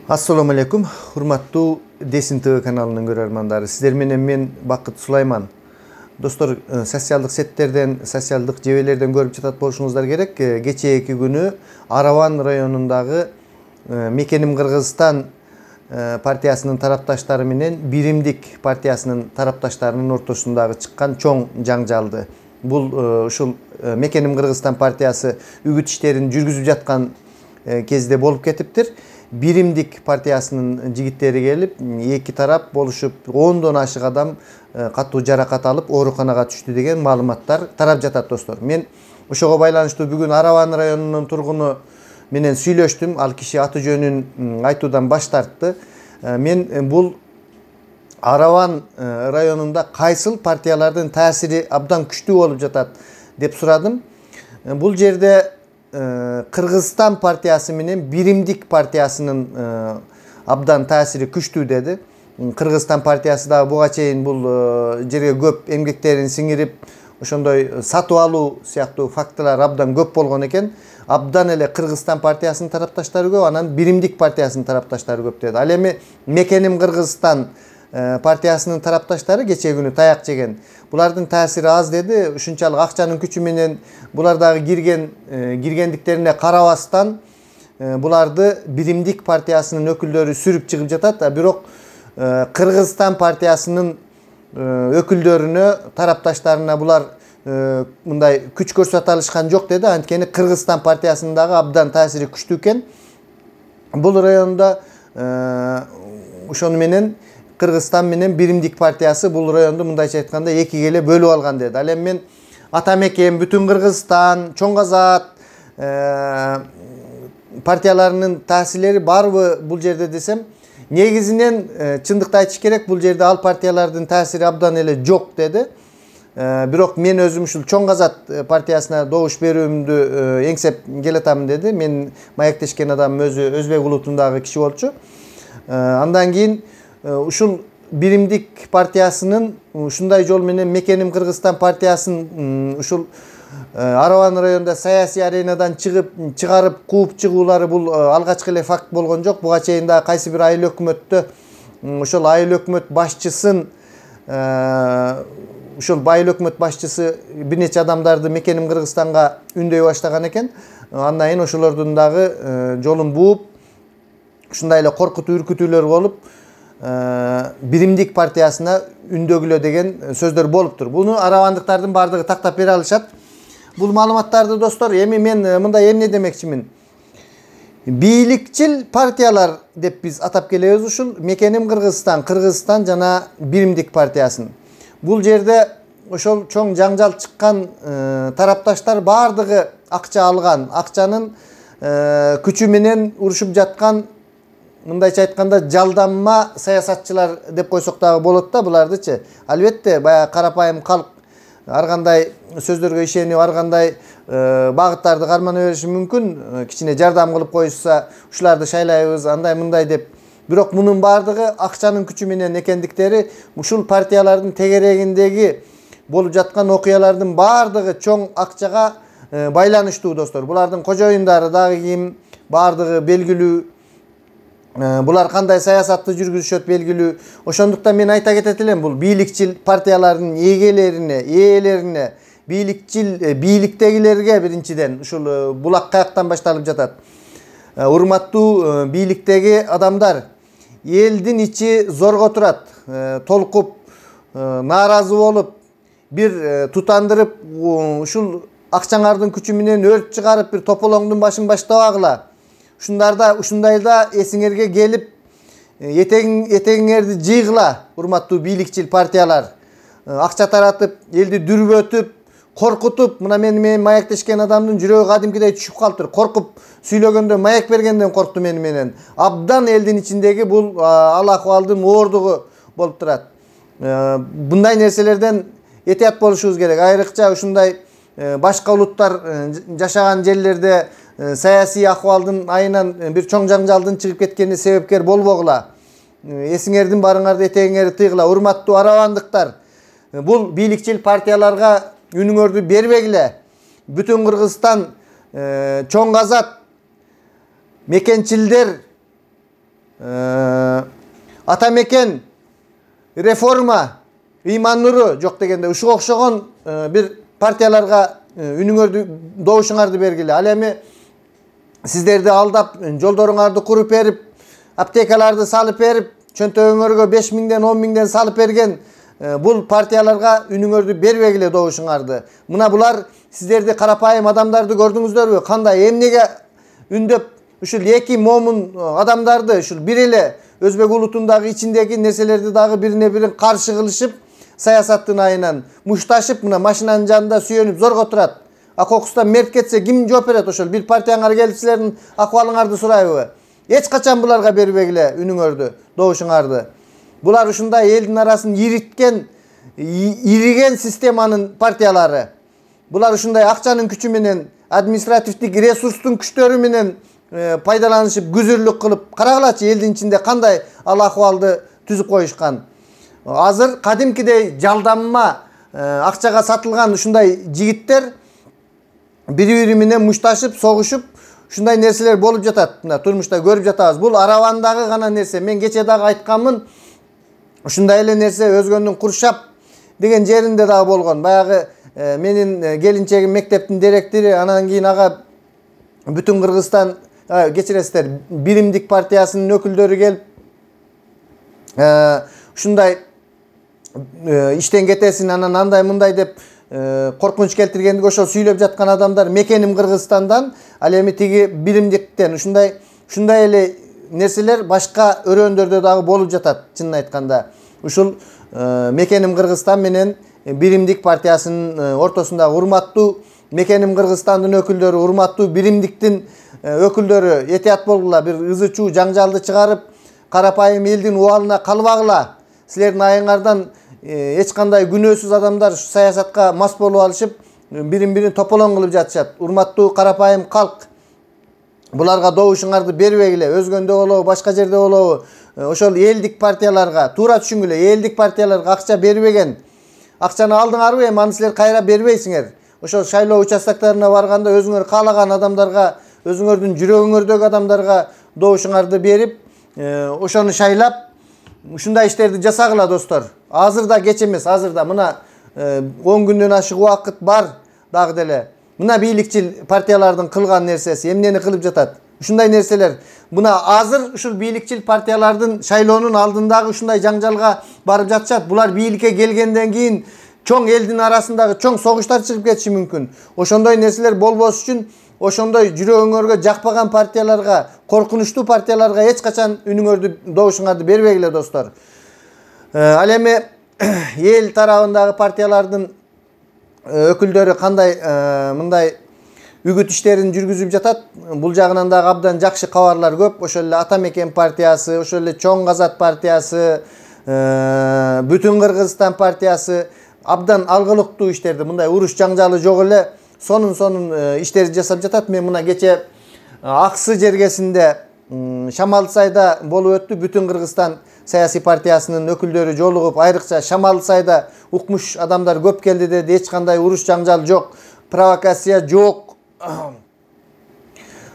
Assalamu alaikum. Hurmattуу Десин ТВ каналынын көрөрмандары. Сиздер менен мен Бакыт Сулайман. Достор, социалдык сеттерден, социалдык жебелерден көрүп жатат болушуңуздар керек. Кечээки күнү Араван районундагы Мекеним Кыргызстан партиясынын тарапташтары менен Биримдик партиясынын тарапташтарынын ортосундагы чыккан чоң жаңжалды. Бул ушул Мекеним Кыргызстан партиясы үгүт иштерин жүргүзүп жаткан кезде болуп кетиптир. Биримдик партиясынын жигиттери келип, эки тарап болушуп, 10дон ашык адам катуу жаракат алып, ооруканага түштү деген маалыматтар тарап жатат достор. Мен ошого байланыштуу бүгүн Араван районунун тургуну менен сүйлөштүм. Ал киши аты жөнүн айтуудан баш тартты. Мен бул Араван районунда кайсыл партиялардын таасири абдан күчтүү болуп жатат деп сурадым. Бул жерде Кыргызстан партиясы менен Биримдик партиясынын абдан таасири күчтүү деди. Кыргызстан партиясы да буга чейин бул жерге көп эмгектерин сиңирип, ошондой сатып алуу сыяктуу фактылар абдан көп болгон экен. Абдан эле Кыргызстан партиясынын тарапташтары көп, анан Биримдик партиясынын тарапташтары көп деди. Ал эми Мекеним Кыргызстан партиясынын тарапташтары кечээ күнү таяк жеген. Булардын таасири аз деди. Ушунчалык акчанын күчү менен булар дагы киргендиктерине карабастан буларды Биримдик партиясынын өкүлдөрү сүрүп чыгып жатат. Бирок Кыргызстан партиясынын өкүлдөрүнө, тарапташтарына булар мындай күч көрсөтө алышкан жок деди. Анткени Кыргызстан партиясындагы абдан таасири күчтүү экен. Бул районда ошону менен Кыргызстан менен Биримдик партиясы бул районду мындайча айтканда экиге эле бөлүп алган деди. Ал эми мен Ата Мекен, Бүтүн Кыргызстан, Чоң Азат партияларынын таасирлери барбы бул жерде десем, негизинен чындыкты айтыш керек, бул жерде ал партиялардын таасири абдан эле жок деди. Бирок мен өзүм ушул Чоң Азат партиясына добуш берүүмдү эңсеп келатамын деди. Мен маектешкен адамым өзү Өзбек улутундагы киши болчу. Андан кийин ушул Биримдик партиясынын ушундай жол менен Мекеним Кыргызстан партиясын ушул Араван районунда саясий аренадан чыгарып кууп чыгуулары бул алгачкы эле факт болгон жок. Буга чейин да кайсы бир айыл өкмөттө ошол айыл өкмөт башчысын айыл өкмөт башчысы бир нече адамдарды Мекеним Кыргызстанга үндөй баштаган экен. Андан кийин ошолордун дагы жолун бууп ушундай эле коркутуу үркүтүүлөр болуп Биримдик партиясына үндөгүлө деген сөздөр болуптур. Буну аравандыктардын бардыгы тактап бере алышат. Бул маалыматтарды достор, эми мен мындай эмне демекчимин. Бийликчил партиялар деп биз атап келебиз ушул Мекеним Кыргызстан, Кыргызстан жана Биримдик партиясын. Бул жерде ошол чоң жаңжал чыккан тарапташтар бардыгы акча алган, акчанын күчү менен урушуп жаткан, мындайча айтканда жалданма саясатчылар деп койсок дагы болот да булардычы. Албетте баягы карапайым калк ар кандай сөздөргө ишенип, ар кандай багыттарды кармана бериши мүмкүн. Кичине жардам кылып коюшса, ушуларды шайлайбыз, андай мындай деп. Бирок мунун бардыгы акчанын күчү менен экендиктери ушул партиялардын тегерегиндеги болуп жаткан окуялардын бардыгы чоң акчага байланыштуу достор. Булардын кожоюндары дагы ким, бардыгы белгилүү. Булар кандай саясатты жүргүзүшөт белгилүү. Ошондуктан мен айта кетет элем, бул бийликчил партиялардын ээлерине, бийликтегилерге биринчиден ушул булак каяктан башталып жатат. Урматтуу бийликтеги адамдар, элдин ичи зорго турат, толкуп, нааразы болуп, бир тутандырып, ушул акчаңардын күчү менен өрт чыгарып, бир тополоңдун башын баштабагыла. Ушундайда эсиңерге келип, этегиңерди жыйгыла, урматтуу бийликчил партиялар. Акча таратып, элди дүрбөтүп, коркутуп, мына мен маектешкен адамдын жүрөгү кадимкидей түшүп калыптыр. Коркуп сүйлөгөндө, маек бергенден коркту менен. Абдан элдин ичиндеги бул ал акыбалдын оордугу болуп турат. Мындай нерселерден этият болушубуз керек. Айрыкча ушундай башка улуттар жашаган жерлерде саясий акыбалдын айынан бир чоң жаңжалдын чыгып кеткенине себепкер болбогула. Эсиңердин барыңарды этегиңерди тыйгыла. Урматтуу аравандыктар, бул бийликчил партияларга үнүңөрдү бербегиле. Бүтүн Кыргызстан, Чоң Азат, мекенчилдер Atameken, Reforma, İman Nuru жоқ дегенде ушуга окшогон bir partiyalarga үнүңөрдү добушуңарды бергиле. Ал эми сиздерди алдап, жолдоруңарды куруп берип, аптекаларды салып берип, чөнтөгүңөргө 5 миңден 10 миңден салып берген бул партияларга үнүңөрдү бербегиле добушуңарды. Мына булар сиздерди карапайым адамдарды көрдүңүздөрбү? Кандай эмнеге үндөп ушул эки момун адамдарды ушул бир эле өзбек улутундагы ичиндеги нерселерди дагы бирине бирин каршы кылышып, саясаттын айынан мушташып, мына машинанын жанында сүйөнүп зорго турат. Акокустан мерт кетсе ким жооп берет? Ошол бир партияңар келип силердин акыбалыңарды сурайбы? Эч качан буларга бербегиле үнүңөрдү, добушуңарды. Булар ушундай элдин арасын ириген системанын партиялары. Булар ушундай акчанын күчү менен, административдик ресурстун күчтөрү менен пайдаланышып, күзүрлүк кылып, карагылачы элдин ичинде кандай ал акыбалды түзүп коюшкан. Азыр кадимкидей жалданма акчага сатылган ушундай жигиттер бири-бири менен мушташып, согушуп, ушундай нерселер болуп жатат. Мына турмушта көрүп жатабыз. Бул аравандагы гана нерсе. Мен кече дагы айтканмын. Ушундай эле нерсе Өзгөндүн Куршап деген жеринде дагы болгон. Баягы менин келинчегим мектептин директори, анан кийин ага бүтүн Кыргызстан, кечиресиздер, Биримдик партиясынын өкүлдөрү келип, ушундай иштен кетесин, анан андай мындай деп коркунуч келтиргендик ошол сүйлөп жаткан адамдар мекеним Кыргызстандан, ал эми тиги Биримдиктен ушундай эле нерселер башка өрөөндөрдө дагы болуп жатат. Чынын айтканда, ушул мекеним Кыргызстан менен Биримдик партиясынын ортосундагы урматтуу мекеним Кыргызстандын өкүлдөрү, урматтуу Биримдиктин өкүлдөрү этият болгула, бир ызы-чуу жаңжалды чыгарып, карапайым элдин убалына калбагыла. Силердин айыңардан эч кандай күнөөсүз адамдар саясатка мас болуп алышып, бирин-бирин тополоң кылып жатышат. Урматтуу карапайым калк, буларга добушуңарды бербегиле. Өзгөндө болобу, башка жерде болобу, ошол элдик партияларга, туура түшүнгүлө, элдик партияларга акча бербеген. Акчаны алдыңарбы, эми аны силер кайра бербейсиңер. Ошол шайлоо участоктарына барганда өзүңөр каалаган адамдарга, өзүңөрдүн жүрөгүңөрдөгү адамдарга добушуңарды берип, ошону шайлап, ушундай иштерди жасагыла достор. Азыр да кеч эмес, азыр да мына 10 күндөн ашык убакыт бар дагы деле. Мына бийликчил партиялардын кылган нерсеси эмнени кылып жатат? Ушундай нерселер. Мына азыр ушул бийликчил партиялардын шайлоонун алдындагы ушундай жаңжалга барып жатышат. Булар бийликке келгенден кийин чоң элдин арасындагы чоң согуштар чыгып кетиши мүмкүн. Ошондой нерселер болбош үчүн, ошондой жүрөгүңөргө жакпаган партияларга, коркунучтуу партияларга эч качан үнүңөрдү, добушуңарды бербегиле достор. Ал эми эл тарабындагы партиялардын өкүлдөрү кандай мындай үгүт иштерин жүргүзүп жатат. Бул жагынан дагы абдан жакшы кабарлар көп. Ошол эле Атамекен партиясы, ошол эле Чоң Казат партиясы, Бүтүн Кыргызстан партиясы абдан алгылыктуу иштерди, мындай уруш жаңжалы жок эле сонун иштерди жасап жатат. Мен мына кече Аксы жергесинде Шамалсайда болуп өттү. Бүтүн Кыргызстан саясий партиясынын өкүлдөрү жолугуп, айрыкча Шамалсайда укмуш адамдар көп келди деди. Эч кандай уруш жаңжал жок, провокация жок.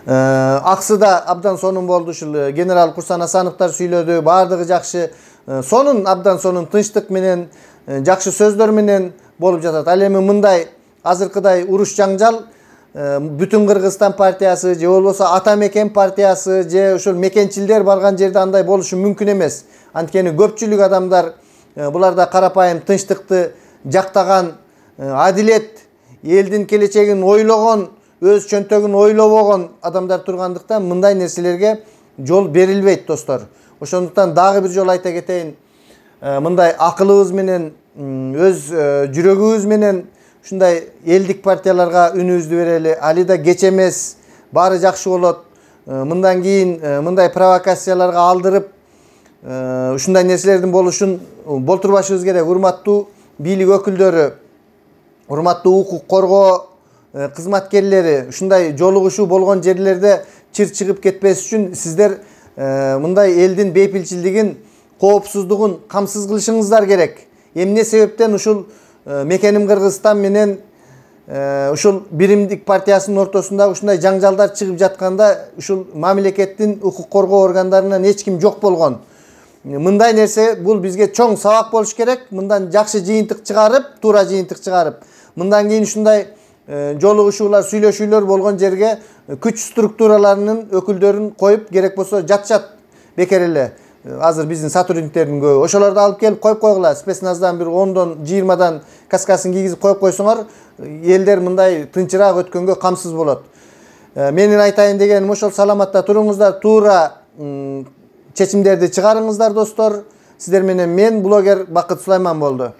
Аксыда абдан сонун болду. Ушул генерал Курсан Асановтар сүйлөдү, баардыгы жакшы. Сонун, абдан сонун тынчтык менен, жакшы сөздөр менен болуп жатат. Ал эми мындай азыркыдай уруш жаңжал Бүтүн Кыргызстан партиясы же болбосо Атамекен партиясы же ушул мекенчилдер барган жерде андай болушу мүмкүн эмес. Анткени көпчүлүк адамдар буларда карапайым тынчтыкты жактаган, адилет, элдин келечегин ойлогон, өз чөнтөгүн ойлобогон адамдар тургандыктан мындай нерселерге жол берилбейт достор. Ошондуктан дагы бир жолу айта кетейин, мындай акылыбыз менен, өз жүрөгүбүз менен ушундай элдик партияларга үнүбүздү берели. Али да кеч эмес, баары жакшы болот. Мындан кийин мындай провокацияларга алдырып, ушундай нерселердин болушун болтурбашыбыз керек. Урматтуу бийлик өкүлдөрү, урматтуу укук коргоо кызматкерлери, ушундай жолугушуу болгон жерлерде чыр чыгып кетпес үчүн сиздер мындай элдин бейпилчилдигин, коопсуздугун камсыз кылышыңыздар керек. Эмне себептен ушул мекеним Кыргызстан менен ушул биримдик партиясынын ортосунда ушундай жаңжалдар чыгып жатканда ушул мамлекеттин укук коргоо органдарынан эч ким жок болгон. Мындай нерсе бул бизге чоң сабак болуш керек. Мындан жакшы жыйынтык чыгарып, туура жыйынтык чыгарып, мындан кийин ушундай жолугушуулар, сүйлөшүүлөр болгон жерге күч структураларынын өкүлдөрүн коюп, керек болсо жатышат бекер эле. Азыр биздин сотрудниктердин көбү ошолорду алып келип коюп койгула. Спецназдан бир 10-дон 20-дан каскасын кийгизип коюп койсоңор, элдер мындай тынчыраак өткөнгө камсыз болот. Менин айтайын дегеним ошол, саламатта туруңуздар, туура чечимдерди чыгарыңыздар достор. Сиздер менен мен блогер Бакыт Сулайман болду.